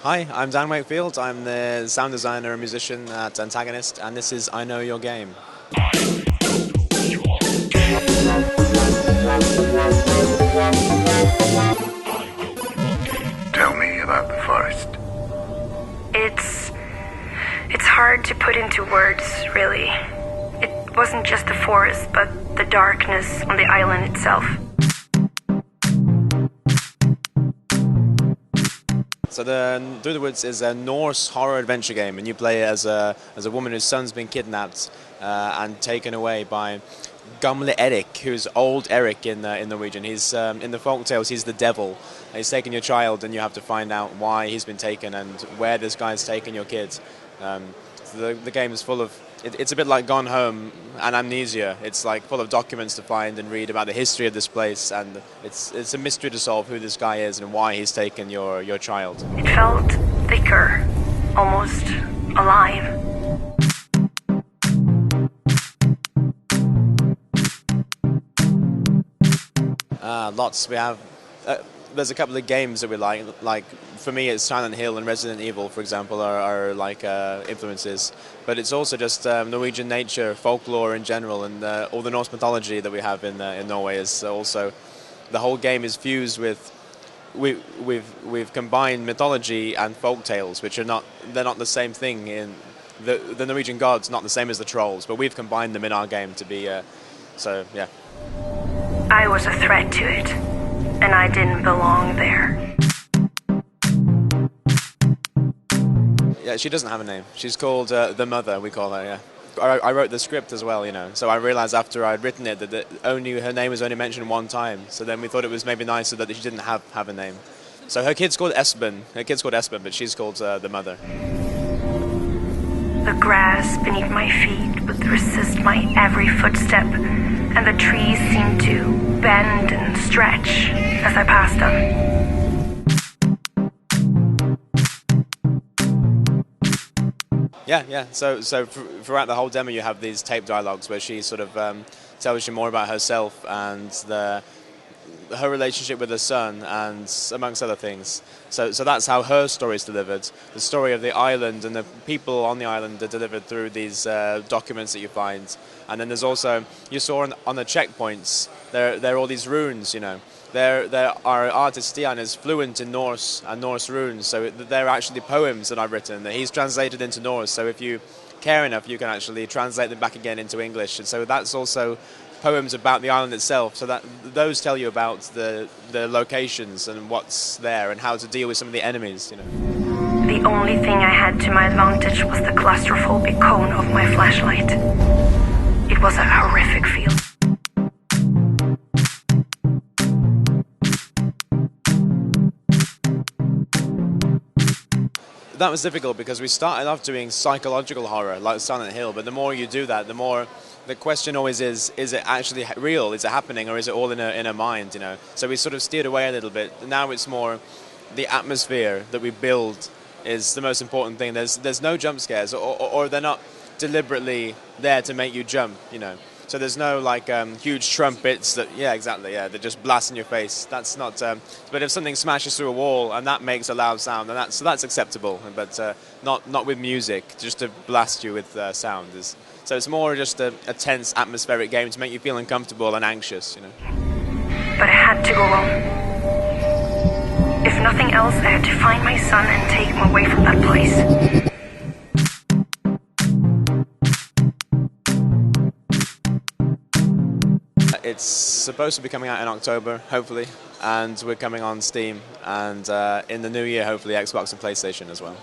Hi, I'm Dan Wakefield. I'm the sound designer and musician at Antagonist, and this is I Know Your Game. Tell me about the forest. It's hard to put into words, really. It wasn't just the forest, but the darkness on the island itself. So Through the Woods is a Norse horror adventure game, and you play as a woman whose son's been kidnapped and taken away by Gamle Erik, who's old Eric in Norwegian. He's in the folk tales, he's the devil. He's taken your child, and you have to find out why he's been taken and where this guy's taken your kid. So the game is full of. It's a bit like Gone Home and Amnesia. It's like full of documents to find and read about the history of this place, and it's a mystery to solve who this guy is and why he's taken your child. It felt thicker, almost alive. Lots. We have. There's a couple of games that we like. Like for me, it's Silent Hill and Resident Evil, for example, are like influences. But it's also just Norwegian nature, folklore in general, and all the Norse mythology that we have in Norway is also. The whole game is fused with. We've combined mythology and folk tales, which they're not the same thing. In the Norwegian gods, not the same as the trolls, but we've combined them in our game to be. So yeah. I was a threat to it, and I didn't belong there. Yeah, she doesn't have a name. She's called the Mother, we call her, yeah. I wrote the script as well, so I realized after I'd written it that her name was only mentioned one time, so then we thought it was maybe nicer that she didn't have a name. So her kid's called Espen, but she's called the Mother. The grass beneath my feet would resist my every footstep, and the trees seemed to bend and stretch as I passed them. Yeah. So throughout the whole demo, you have these tape dialogues where she sort of tells you more about herself and her relationship with her son, and amongst other things. So that's how her story is delivered. The story of the island and the people on the island are delivered through these documents that you find. And then there's also, you saw on the checkpoints, there are all these runes, There are artist Stian is fluent in Norse and Norse runes, so they're actually poems that I've written that he's translated into Norse. So if you care enough, you can actually translate them back again into English. And so that's also poems about the island itself. So that those tell you about the locations and what's there and how to deal with some of the enemies. The only thing I had to my advantage was the claustrophobic cone of my flashlight. It was a horrific feel. That was difficult because we started off doing psychological horror like Silent Hill, but the more you do that, the more the question always is it actually real? Is it happening, or is it all in a mind? So we sort of steered away a little bit. Now it's more the atmosphere that we build is the most important thing. There's no jump scares, or they're not deliberately there to make you jump. So there's no huge trumpets that just blast in your face. That's not. But if something smashes through a wall and that makes a loud sound, then that's acceptable. But not with music, just to blast you with sound. So it's more just a tense atmospheric game to make you feel uncomfortable and anxious. But it had to go on. If nothing else, I had to find my son and take him away from that place. It's supposed to be coming out in October, hopefully, and we're coming on Steam, and in the new year, hopefully, Xbox and PlayStation as well.